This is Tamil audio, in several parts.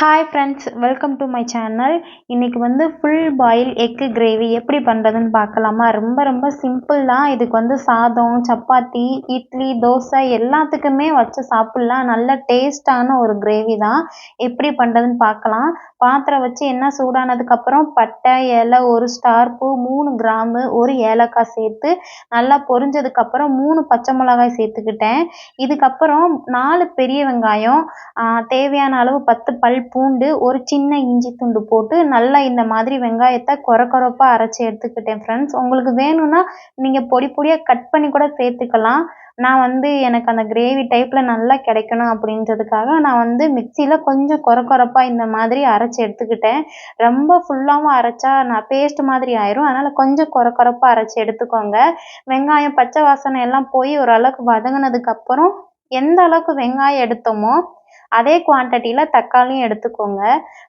Hi friends, welcome to my channel. இன்றைக்கி வந்து ஃபுல் பாயில் எக்கு கிரேவி எப்படி பண்ணுறதுன்னு பார்க்கலாமா? ரொம்ப ரொம்ப சிம்பிள் தான். இதுக்கு வந்து சாதம், சப்பாத்தி, இட்லி, தோசை எல்லாத்துக்குமே வச்சு சாப்பிட்லாம். நல்ல டேஸ்ட்டான ஒரு கிரேவி தான். எப்படி பண்ணுறதுன்னு பார்க்கலாம். பாத்திரம் வச்சு எண்ணெய் சூடானதுக்கப்புறம் பட்டை, இலை, ஒரு ஸ்டார் பூ, 3 கிராம்பு, ஒரு ஏலக்காய் சேர்த்து நல்லா பொரிஞ்சதுக்கப்புறம் 3 பச்சை மிளகாய் சேர்த்துக்கிட்டேன். இதுக்கப்புறம் 4 பெரிய வெங்காயம், தேவையான அளவு 10 பல் பூண்டு, ஒரு சின்ன இஞ்சி துண்டு போட்டு நல்லா இந்த மாதிரி வெங்காயத்தை கொரகொரப்பா அரைச்சி எடுத்துக்கிட்டேன் ஃப்ரெண்ட்ஸ். உங்களுக்கு வேணும்னா நீங்கள் பொடி பொடியாக கட் பண்ணி கூட சேர்த்துக்கலாம். நான் வந்து எனக்கு அந்த கிரேவி டைப்பில் நல்லா கிடைக்கணும் அப்படின்றதுக்காக நான் வந்து மிக்சியில் கொஞ்சம் கொரகொரப்பா இந்த மாதிரி அரைச்சி எடுத்துக்கிட்டேன். ரொம்ப ஃபுல்லாகவும் அரைச்சா நான் பேஸ்ட் மாதிரி ஆயிரும். அதனால் கொஞ்சம் கொரகொரப்பா அரைச்சி எடுத்துக்கோங்க. வெங்காயம் பச்சை வாசனை எல்லாம் போய் ஓரளவுக்கு வதங்கினதுக்கப்புறம் எந்த அளவுக்கு வெங்காயம் எடுத்தோமோ அதே குவான்டிட்டியில் தக்காளியும் எடுத்துக்கோங்க.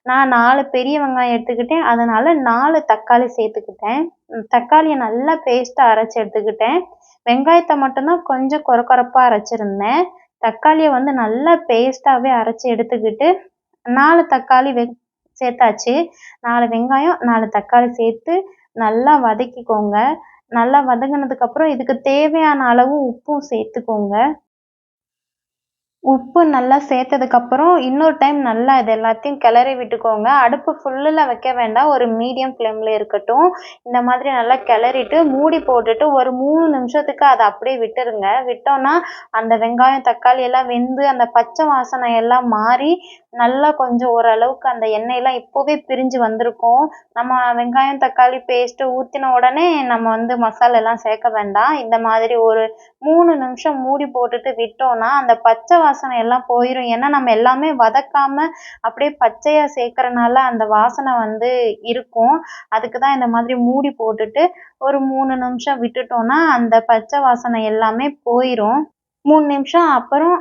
நான் 4 பெரிய வெங்காயம் எடுத்துக்கிட்டேன். அதனால் 4 தக்காளி சேர்த்துக்கிட்டேன். தக்காளியை நல்லா பேஸ்ட்டாக அரைச்சி எடுத்துக்கிட்டேன். வெங்காயத்தை மட்டும்தான் கொஞ்சம் கொரகொரப்பாக அரைச்சிருந்தேன். தக்காளியை வந்து நல்லா பேஸ்ட்டாகவே அரைச்சி எடுத்துக்கிட்டு 4 தக்காளி சேர்த்தாச்சு. 4 வெங்காயம், 4 தக்காளி சேர்த்து நல்லா வதக்கிக்கோங்க. நல்லா வதங்கினதுக்கப்புறம் இதுக்கு தேவையான அளவு உப்பும் சேர்த்துக்கோங்க. உப்பு நல்லா சேர்த்ததுக்கப்புறம் இன்னொரு டைம் நல்லா இது எல்லாத்தையும் கிளறி விட்டுக்கோங்க. அடுப்பு ஃபுல்லில் வைக்க வேண்டாம், ஒரு மீடியம் ஃப்ளேமில் இருக்கட்டும். இந்த மாதிரி நல்லா கிளறிட்டு மூடி போட்டுட்டு ஒரு 3 நிமிஷத்துக்கு அதை அப்படியே விட்டுருங்க. விட்டோன்னா அந்த வெங்காயம் தக்காளி எல்லாம் வெந்து அந்த பச்சை வாசனை எல்லாம் மாறி நல்லா கொஞ்சம் ஓரளவுக்கு அந்த எண்ணெயெல்லாம் இப்போவே பிரிஞ்சு வந்திருக்கும். நம்ம வெங்காயம் தக்காளி பேஸ்ட்டு ஊற்றின உடனே நம்ம வந்து மசாலா எல்லாம் சேர்க்க வேண்டாம். இந்த மாதிரி ஒரு 3 நிமிஷம் மூடி போட்டுட்டு விட்டோன்னா அந்த பச்சை வாசனை எல்லாம் போயிடும். ஏன்னா நம்ம எல்லாமே வதக்காம அப்படியே பச்சையா சேர்க்கறனால அந்த வாசனை வந்து இருக்கும். அதுக்கு தான் இந்த மாதிரி மூடி போட்டுட்டு ஒரு 3 நிமிஷம் விட்டுட்டோம்னா அந்த பச்சை வாசனை எல்லாமே போயிரும். 3 நிமிஷம் அப்புறம்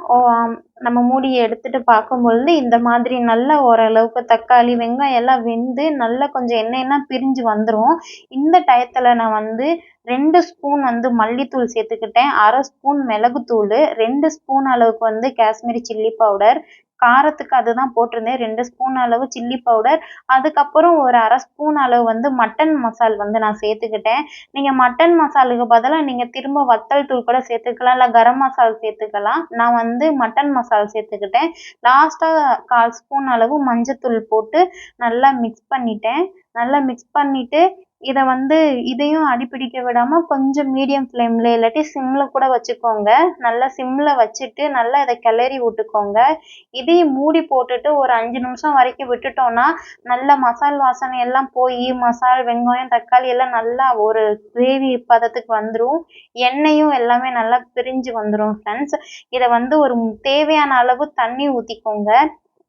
நம்ம மூடியை எடுத்துட்டு பார்க்கும்பொழுது இந்த மாதிரி நல்லா ஓரளவுக்கு தக்காளி, வெங்காயம் எல்லாம் வெந்து நல்லா கொஞ்சம் எண்ணெயெல்லாம் பிரிஞ்சு வந்துரும். இந்த டயத்தில் நான் வந்து 2 ஸ்பூன் வந்து மல்லித்தூள் சேர்த்துக்கிட்டேன். 1/2 ஸ்பூன் மிளகுத்தூள், 2 ஸ்பூன் அளவுக்கு வந்து காஷ்மீரி சில்லி பவுடர். காரத்துக்கு அதுதான் போட்டிருந்தேன். 2 ஸ்பூன் அளவு சில்லி பவுடர். அதுக்கப்புறம் ஒரு 1/2 ஸ்பூன் அளவு வந்து மட்டன் மசால் வந்து நான் சேர்த்துக்கிட்டேன். நீங்கள் மட்டன் மசாலுக்கு பதிலாக நீங்கள் திரும்ப வத்தல் தூள் கூட சேர்த்துக்கலாம், இல்லை கரம் மசாலா சேர்த்துக்கலாம். நான் வந்து மட்டன் மசாலா சேர்த்துக்கிட்டேன். லாஸ்ட்டாக 1/4 ஸ்பூன் அளவு மஞ்சத்தூள் போட்டு நல்லா மிக்ஸ் பண்ணிட்டேன். நல்லா மிக்ஸ் பண்ணிவிட்டு இதை வந்து இதையும் அடிப்பிடிக்க விடாமல் கொஞ்சம் மீடியம் ஃப்ளேமில் இல்லாட்டி சிம்மில் கூட வச்சுக்கோங்க. நல்லா சிம்மில் வச்சுட்டு நல்லா இதை கிளறி விட்டுக்கோங்க. இதையும் மூடி போட்டுட்டு ஒரு 5 நிமிஷம் வரைக்கும் விட்டுட்டோன்னா நல்லா மசால் வாசனை எல்லாம் போய் மசால், வெங்காயம், தக்காளி எல்லாம் நல்லா ஒரு கிரேவி பதத்துக்கு வந்துடும். எண்ணெயும் எல்லாமே நல்லா பிரிஞ்சு வந்துடும் ஃப்ரெண்ட்ஸ். இதை வந்து ஒரு தேவையான அளவு தண்ணி ஊற்றிக்கோங்க.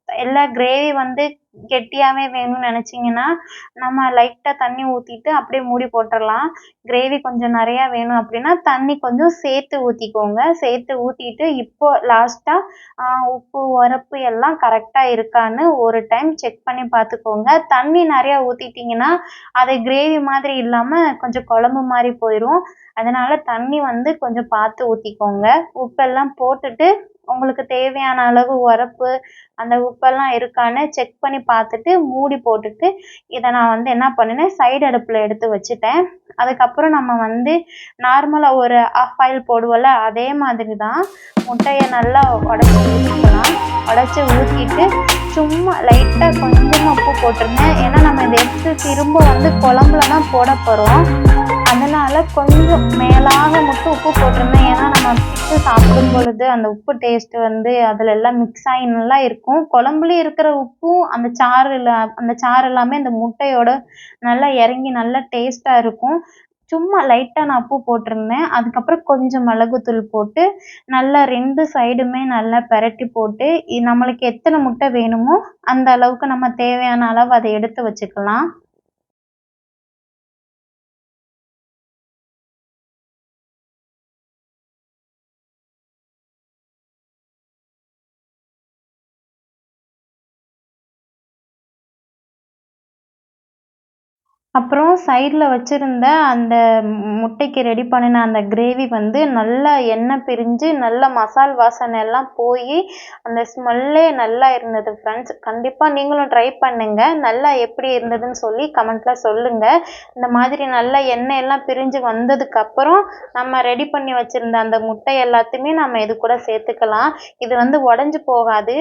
எல்லா கிரேவி வந்து கெட்டியாகவே வேணும்னு நினச்சிங்கன்னா நம்ம லைட்டாக தண்ணி ஊற்றிட்டு அப்படியே மூடி போட்டுடலாம். கிரேவி கொஞ்சம் நிறையா வேணும் அப்படின்னா தண்ணி கொஞ்சம் சேர்த்து ஊற்றிக்கோங்க. சேர்த்து ஊற்றிட்டு இப்போ லாஸ்ட்டாக உப்பு, உரப்பு எல்லாம் கரெக்டாக இருக்கான்னு ஒரு டைம் செக் பண்ணி பார்த்துக்கோங்க. தண்ணி நிறையா ஊற்றிட்டிங்கன்னா அது கிரேவி மாதிரி இல்லாமல் கொஞ்சம் குழம்பு மாதிரி போயிடும். அதனால் தண்ணி வந்து கொஞ்சம் பார்த்து ஊற்றிக்கோங்க. உப்பெல்லாம் போட்டுட்டு உங்களுக்கு தேவையான அளவு உரப்பு, அந்த உப்பெல்லாம் இருக்கான்னு செக் பண்ணி பார்த்துட்டு மூடி போட்டுட்டு இதை நான் வந்து என்ன பண்ணினேன், சைடு அடுப்பில் எடுத்து வச்சுட்டேன். அதுக்கப்புறம் நம்ம வந்து நார்மலாக ஒரு ஆஃப் ஆயில் போடுவோம்ல, அதே மாதிரி தான் முட்டையை நல்லா உடச்சி ஊற்றிக்கலாம். உடச்சி ஊற்றிட்டு சும்மா லைட்டாக கொஞ்சமாக உப்பு போட்டிருந்தேன். ஏன்னா நம்ம இதை எடுத்து திரும்ப வந்து குழம்புல தான் போட போகிறோம். அதனால் கொஞ்சம் மேலாக மட்டும் உப்பு போட்டிருந்தேன். ஏன்னா நம்ம பிச்சு சாப்பிடும் பொழுது அந்த உப்பு டேஸ்ட்டு வந்து அதில் எல்லாம் மிக்ஸ் ஆகி நல்லா இருக்கும். குழம்புலேயும் இருக்கிற உப்பும் அந்த சாறு எல்லாமே அந்த முட்டையோட நல்லா இறங்கி நல்லா டேஸ்ட்டாக இருக்கும். சும்மா லைட்டாக நான் உப்பு போட்டிருந்தேன். அதுக்கப்புறம் கொஞ்சம் மிளகுத்தூள் போட்டு நல்லா 2 சைடுமே நல்லா பெரட்டி போட்டு நம்மளுக்கு எத்தனை முட்டை வேணுமோ அந்த அளவுக்கு நம்ம தேவையான அளவு அதை எடுத்து வச்சுக்கலாம். அப்புறம் சைடில் வச்சுருந்த அந்த முட்டைக்கு ரெடி பண்ணின அந்த கிரேவி வந்து நல்லா எண்ணெய் பிரிஞ்சு நல்ல மசால் வாசனை எல்லாம் போய் அந்த ஸ்மெல்லே நல்லா இருந்தது ஃப்ரெண்ட்ஸ். கண்டிப்பாக நீங்களும் ட்ரை பண்ணுங்கள். நல்லா எப்படி இருந்ததுன்னு சொல்லி கமெண்ட்டில் சொல்லுங்கள். இந்த மாதிரி நல்லா எண்ணெய் எல்லாம் பிரிஞ்சு வந்ததுக்கப்புறம் நம்ம ரெடி பண்ணி வச்சுருந்த அந்த முட்டை எல்லாத்தையுமே நம்ம இது கூட சேர்த்துக்கலாம். இது வந்து உடஞ்சி போகாது.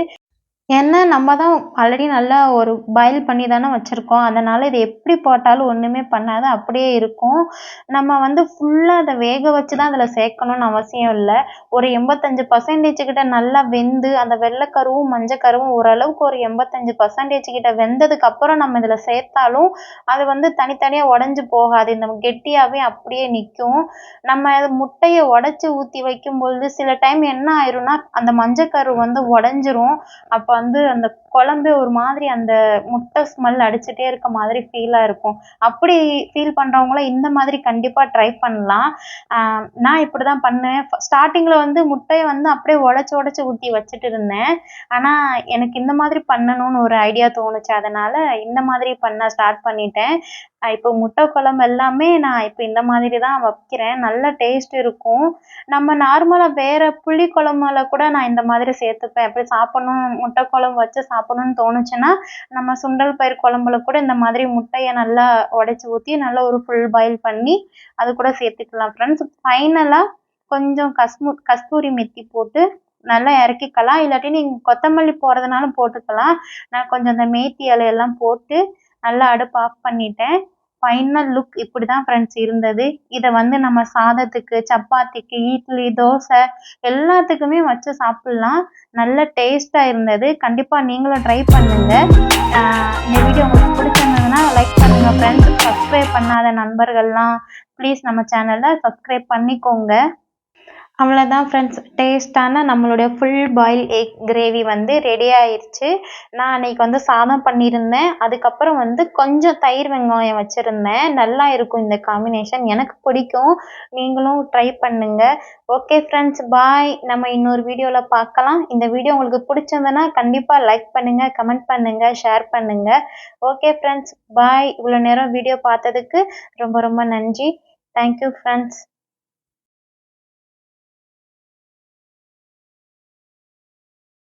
ஏன்னா நம்ம தான் ஆல்ரெடி நல்லா ஒரு பாயில் பண்ணி தானே வச்சுருக்கோம். அதனால் இது எப்படி போட்டாலும் ஒன்றுமே பண்ணாது, அப்படியே இருக்கும். நம்ம வந்து ஃபுல்லாக அதை வேக வச்சு தான் அதில் சேர்க்கணும்னு அவசியம் இல்லை. ஒரு 85% கிட்ட நல்லா வெந்து அந்த வெள்ளைக்கருவும் மஞ்சக்கருவும் ஓரளவுக்கு ஒரு 85% கிட்ட வெந்ததுக்கப்புறம் நம்ம இதில் சேர்த்தாலும் அது வந்து தனித்தனியாக உடஞ்சி போகாது. இந்த கெட்டியாகவே அப்படியே நிற்கும். நம்ம முட்டையை உடச்சி ஊற்றி வைக்கும்பொழுது சில டைம் என்ன ஆயிரும்னா அந்த மஞ்சக்கரு வந்து உடஞ்சிரும். அப்போ வந்து அந்த குழம்பே ஒரு மாதிரி அந்த முட்டை ஸ்மெல் அடிச்சுட்டே இருக்க மாதிரி ஃபீலாக இருக்கும். அப்படி ஃபீல் பண்ணுறவங்களும் இந்த மாதிரி கண்டிப்பாக ட்ரை பண்ணலாம். நான் இப்படி தான் பண்ணேன். ஸ்டார்டிங்கில் வந்து முட்டையை வந்து அப்படியே உடச்சி ஊற்றி வச்சுட்டு இருந்தேன். ஆனால் எனக்கு இந்த மாதிரி பண்ணணும்னு ஒரு ஐடியா தோணுச்சு. அதனால் இந்த மாதிரி பண்ண ஸ்டார்ட் பண்ணிட்டேன். இப்போ முட்டை குழம்பு எல்லாமே நான் இப்போ இந்த மாதிரி தான் வைக்கிறேன். நல்ல டேஸ்ட் இருக்கும். நம்ம நார்மலாக வேறு புளி குழம்புல கூட நான் இந்த மாதிரி சேர்த்துப்பேன். எப்படி சாப்பிட்ணும் முட்டை குழம்பு வச்சு சாப்பிட்ணுன்னு தோணுச்சுன்னா நம்ம சுண்டல் பயிர் குழம்புல கூட இந்த மாதிரி முட்டையை நல்லா உடச்சி ஊற்றி நல்லா ஒரு ஃபுல் பாயில் பண்ணி அது கூட சேர்த்துக்கலாம் ஃப்ரெண்ட்ஸ். ஃபைனலாக கொஞ்சம் கஸ்தூரி மெத்தி போட்டு நல்லா இறக்கிக்கலாம். இல்லாட்டி நீங்கள் கொத்தமல்லி போடுறதுனாலும் போட்டுக்கலாம். நான் கொஞ்சம் அந்த மேத்தி இலையெல்லாம் போட்டு நல்லா அடுப்பு ஆஃப் பண்ணிட்டேன். ஃபைனல் லுக் இப்படி தான் ஃப்ரெண்ட்ஸ் இருந்தது. இதை வந்து நம்ம சாதத்துக்கு, சப்பாத்திக்கு, இட்லி, தோசை எல்லாத்துக்குமே வச்சு சாப்பிட்லாம். நல்ல டேஸ்ட்டாக இருந்தது. கண்டிப்பாக நீங்களும் ட்ரை பண்ணுங்கள். இந்த வீடியோ உங்களுக்கு பிடிச்சிருந்ததுன்னா லைக் பண்ணுங்கள் ஃப்ரெண்ட்ஸ். சப்ஸ்கிரைப் பண்ணாத நண்பர்கள்லாம் ப்ளீஸ் நம்ம சேனலை சப்ஸ்கிரைப் பண்ணிக்கோங்க. அவ்வளோதான் ஃப்ரெண்ட்ஸ். டேஸ்ட்டான நம்மளுடைய ஃபுல் பாயில் எக் கிரேவி வந்து ரெடி ஆயிடுச்சு. நான் அன்றைக்கி வந்து சாதம் பண்ணியிருந்தேன். அதுக்கப்புறம் வந்து கொஞ்சம் தயிர் வெங்காயம் வச்சுருந்தேன். நல்லா இருக்கும் இந்த காம்பினேஷன். எனக்கு பிடிக்கும். நீங்களும் ட்ரை பண்ணுங்கள். ஓகே ஃப்ரெண்ட்ஸ், பாய். நம்ம இன்னொரு வீடியோவில் பார்க்கலாம். இந்த வீடியோ உங்களுக்கு பிடிச்சிருந்ததுன்னா கண்டிப்பாக லைக் பண்ணுங்கள், கமெண்ட் பண்ணுங்கள், ஷேர் பண்ணுங்கள். ஓகே ஃப்ரெண்ட்ஸ், பாய். இவ்வளோ நேரம் வீடியோ பார்த்ததுக்கு ரொம்ப ரொம்ப நன்றி. Thank you friends.